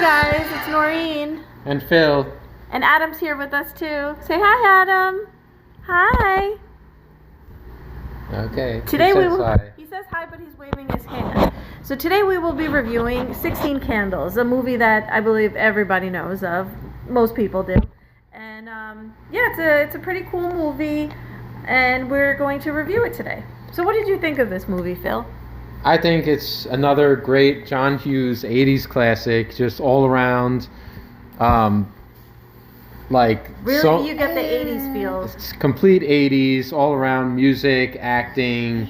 guys, it's Noreen. And Phil. And Adam's here with us too. Say hi, Adam. Hi. Okay. Today he says hi, but he's waving his hand. So today we will be reviewing 16 Candles, a movie that I believe everybody knows of. Most people do. And it's a pretty cool movie, and we're going to review it today. So what did you think of this movie, Phil? I think it's another great John Hughes 80s classic, just all around. Really, you get the 80s feel. It's complete 80s, all around music, acting.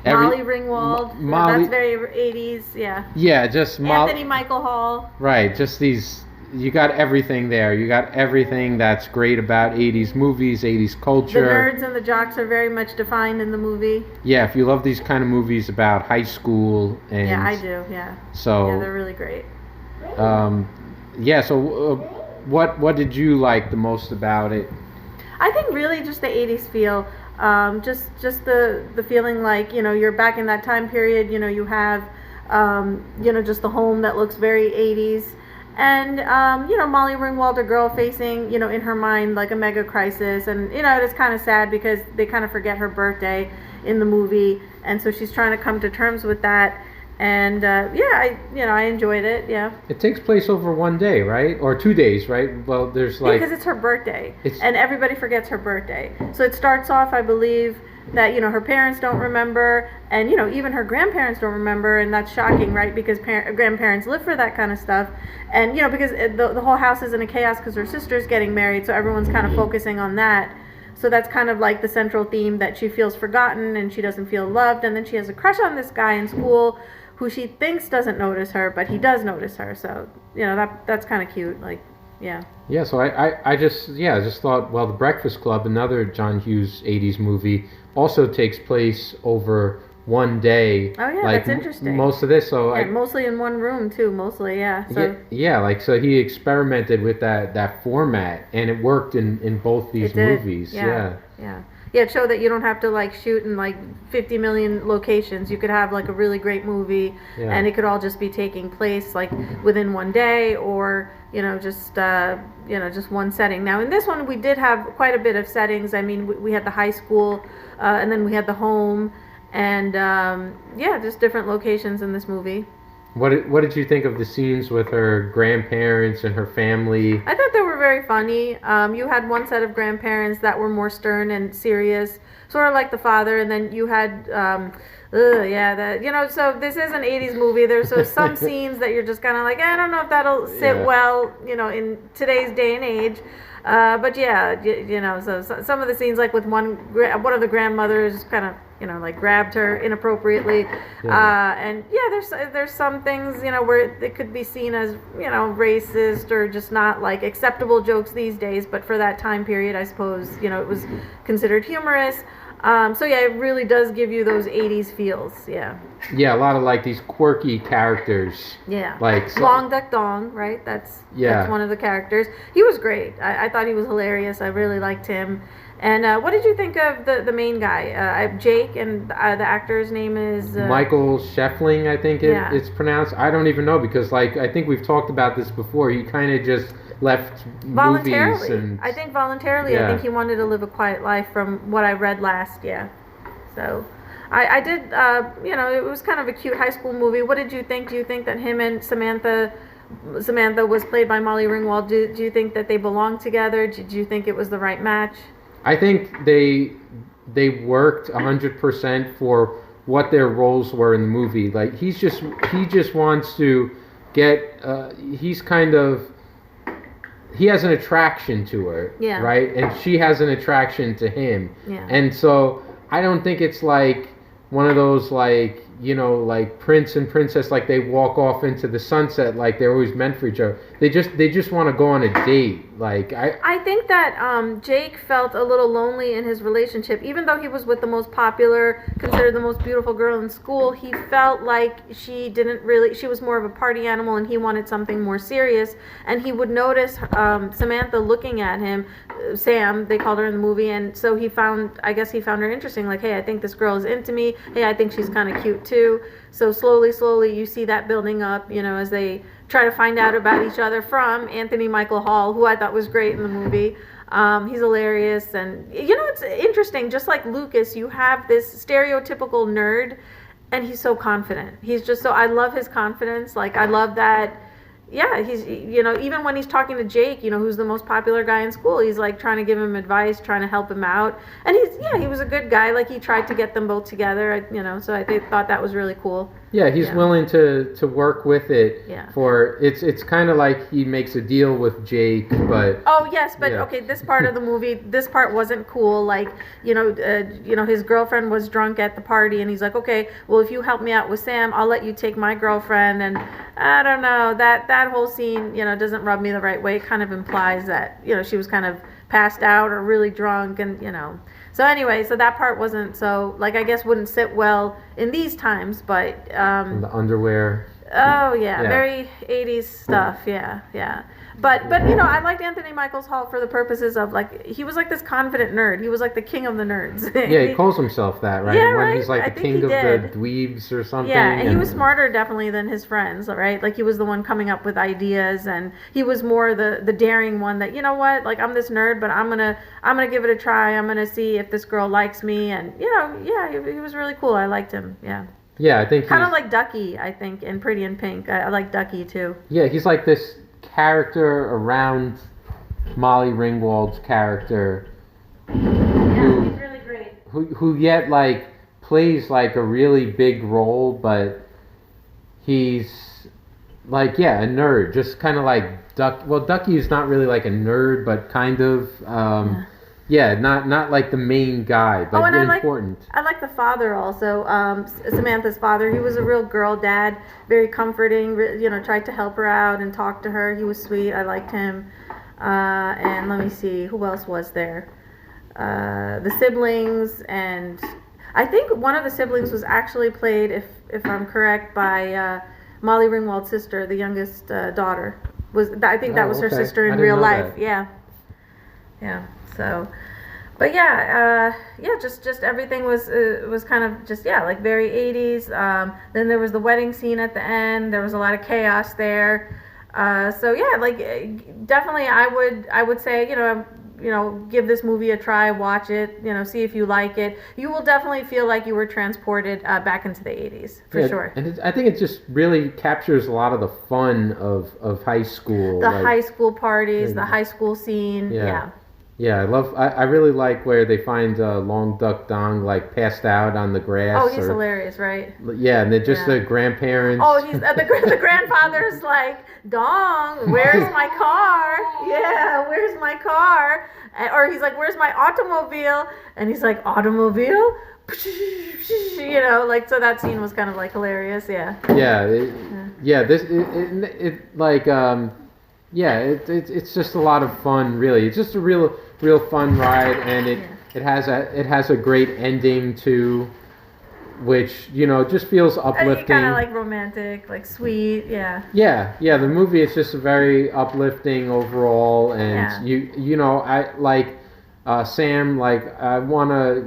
Molly Ringwald. That's very 80s, yeah. Yeah, just Anthony Michael Hall. Right, just these. You got everything there. You got everything that's great about 80s movies, 80s culture. The nerds and the jocks are very much defined in the movie. Yeah, if you love these kind of movies about high school and... Yeah, I do, yeah. So... Yeah, they're really great. What did you like the most about it? I think really just the 80s feel. Just the feeling like, you're back in that time period, you have, just the home that looks very 80s. And, Molly Ringwald, a girl facing, in her mind, like a mega crisis. And, it's kind of sad because they kind of forget her birthday in the movie. And so she's trying to come to terms with that. And, I enjoyed it, yeah. It takes place over one day, right? Or 2 days, right? Well, there's like... Because it's her birthday. And everybody forgets her birthday. So it starts off, I believe, that, her parents don't remember. And, even her grandparents don't remember. And that's shocking, right? Because grandparents live for that kind of stuff. And, because the whole house is in a chaos because her sister's getting married. So everyone's kind of focusing on that. So that's kind of like the central theme, that she feels forgotten and she doesn't feel loved. And then she has a crush on this guy in school who she thinks doesn't notice her, but he does notice her. So, that's kind of cute. Like, yeah. Yeah, so I just thought, well, The Breakfast Club, another John Hughes 80s movie, also takes place over one day. Oh, yeah, that's interesting. Most of this, so... mostly in one room, too, mostly, yeah. So. So he experimented with that format, and it worked in both these movies. Yeah. Yeah, it showed that you don't have to shoot in 50 million locations. You could have a really great movie, and it could all just be taking place within one day, or just one setting. Now in this one we did have quite a bit of settings. I mean, we had the high school, and then we had the home, and just different locations in this movie. What did you think of the scenes with her grandparents and her family? I thought they were very funny. You had one set of grandparents that were more stern and serious, sort of like the father, and then you had, so this is an 80s movie. There's some scenes that you're just kind of like, I don't know if that'll sit well, in today's day and age. But yeah, so some of the scenes, like with one of the grandmothers kind of, grabbed her inappropriately. There's some things, where it could be seen as, racist or just not acceptable jokes these days. But for that time period, I suppose, it was considered humorous. It really does give you those 80s feels, yeah. Yeah, a lot of these quirky characters. Yeah. Long Duck Dong, right? That's one of the characters. He was great. I thought he was hilarious. I really liked him. And what did you think of the main guy, Jake, and the actor's name is... Michael Scheffling, I think it's pronounced. I don't even know because, I think we've talked about this before. He kind of just left voluntarily. Movies. I think voluntarily. Yeah. I think he wanted to live a quiet life from what I read last, So I did, it was kind of a cute high school movie. What did you think? Do you think that him and Samantha was played by Molly Ringwald, do you think that they belonged together? Did you think it was the right match? I think they worked 100% for what their roles were in the movie. He just wants to get he has an attraction to her, right? And she has an attraction to him. Yeah. And so I don't think it's one of those Prince and Princess, they walk off into the sunset they're always meant for each other. They just want to go on a date. I think that Jake felt a little lonely in his relationship. Even though he was with the most popular, considered the most beautiful girl in school, he felt like she was more of a party animal, and he wanted something more serious. And he would notice Samantha looking at him, Sam, they called her in the movie, and so he found her interesting. Hey, I think this girl is into me. Hey, I think she's kind of cute too. So slowly you see that building up, as they try to find out about each other from Anthony Michael Hall, who I thought was great in the movie. He's hilarious, and it's interesting. Just like Lucas, you have this stereotypical nerd, and he's so confident. He's just so. I love his confidence. Like I love that. Yeah, he's even when he's talking to Jake, who's the most popular guy in school, he's like trying to give him advice, trying to help him out, and he was a good guy. Like he tried to get them both together, so I thought that was really cool. Yeah, he's willing to work with it. Yeah. For it's kind of like he makes a deal with Jake, but okay, this part of the movie, this part wasn't cool. Like his girlfriend was drunk at the party, and he's like, okay, well if you help me out with Sam, I'll let you take my girlfriend, and I don't know, that whole scene doesn't rub me the right way. It kind of implies that she was kind of passed out or really drunk, and So anyway, so that part wasn't so, like, I guess wouldn't sit well in these times, but the underwear. Oh yeah, very 80s stuff. Yeah. But I liked Anthony Michael Hall for the purposes of, like, he was like this confident nerd. He was like the king of the nerds. Yeah, he calls himself that, right? Yeah, when he's like the king of the dweebs or something. Yeah, and he was smarter definitely than his friends, right? Like he was the one coming up with ideas, and he was more the daring one that, like, I'm this nerd, but I'm gonna give it a try. I'm gonna see if this girl likes me, and he was really cool. I liked him. Yeah. Yeah, I think kind of like Ducky, I think, in Pretty in Pink. I like Ducky too. Yeah, he's like this character around Molly Ringwald's character, he's really great. Who yet like plays like a really big role, but he's like a nerd, just kind of like Duck. Well, Ducky is not really like a nerd, but kind of. Not like the main guy, but important. I like the father also, Samantha's father. He was a real girl dad, very comforting, tried to help her out and talk to her. He was sweet. I liked him. And let me see, who else was there? The siblings, and I think one of the siblings was actually played, if I'm correct, by Molly Ringwald's sister, the youngest daughter. I think that was her sister in real life. That. Yeah. So, but just everything was kind of just like very 80s. Then there was the wedding scene at the end. There was a lot of chaos there. Definitely I would say give this movie a try, watch it, see if you like it. You will definitely feel like you were transported back into the 80s for sure. And I think it just really captures a lot of the fun of high school. The high school parties, the high school scene. Yeah, I really like where they find Long Duck Dong like passed out on the grass. Oh, he's hilarious, right? Yeah, and then just the grandparents. Oh, he's the grandfather's like, Dong, where's my car? Yeah, where's my car? Or he's like, where's my automobile? And he's like, automobile? So that scene was kind of like hilarious. Yeah. It's just a lot of fun, really. It's just a real fun ride, and it has a great ending too, which just feels uplifting. Kind of like romantic, like sweet, yeah. Yeah. The movie is just very uplifting overall, and I like Sam. Like I wanna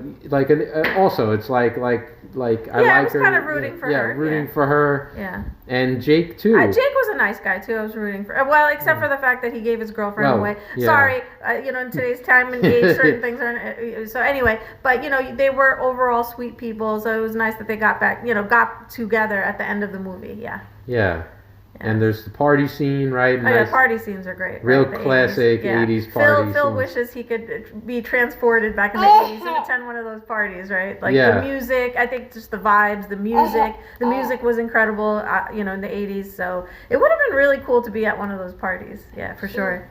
also it's like I was kind of rooting for her. Rooting for her. Yeah. And Jake too. Jake was a nice guy too. I was rooting for. Well, except for the fact that he gave his girlfriend away. Yeah. Sorry, in today's time and age, certain things aren't. So anyway, but they were overall sweet people. So it was nice that they got back. Got together at the end of the movie. Yeah. Yeah. And there's the party scene, right? Nice, party scenes are great. Real classic 80s party Phil wishes he could be transported back in the 80s and attend one of those parties, right? Like the music, I think just the vibes, the music was incredible, in the 80s. So it would have been really cool to be at one of those parties. Yeah, for sure.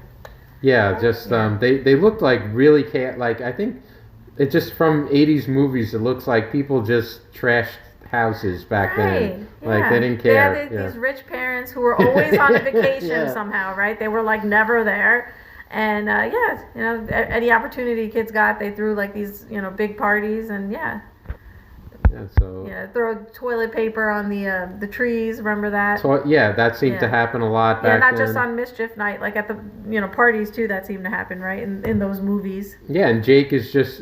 Yeah, just they looked like really I think it just from 80s movies. It looks like people just trashed houses back then. Like they didn't care. They had these rich parents who were always on a vacation somehow, right? They were like never there. And any opportunity kids got, they threw like these, big parties, and throw toilet paper on the trees. Remember that? That seemed to happen a lot back then. Yeah, not just on mischief night, like at the parties too. That seemed to happen, right? In those movies. Yeah, and Jake is just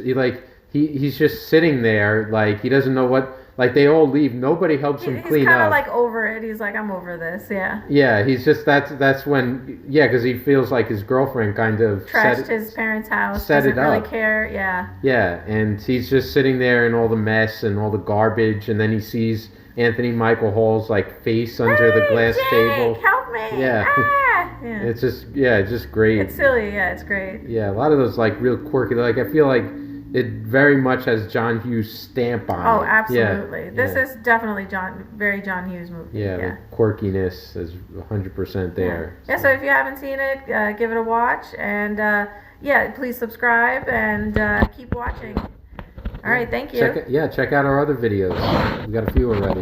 he's just sitting there, like he doesn't know what like they all leave. Nobody helps him clean up. He's kind of like over it. He's like, I'm over this. Yeah. Yeah, he's just that's when because he feels like his girlfriend kind of trashed his parents' house. Set doesn't it up. Really care. Yeah. Yeah, and he's just sitting there in all the mess and all the garbage, and then he sees Anthony Michael Hall's like face under the glass Jake, table. Help me! Yeah. Yeah. It's just just great. It's silly. Yeah, it's great. Yeah, a lot of those like real quirky. Like I feel like it very much has John Hughes stamp on it. Oh, absolutely. Yeah, This is definitely very John Hughes movie. Yeah, the quirkiness is 100% there. Yeah. So if you haven't seen it, give it a watch, and please subscribe and keep watching. All right, thank you. Check out our other videos. We got a few already.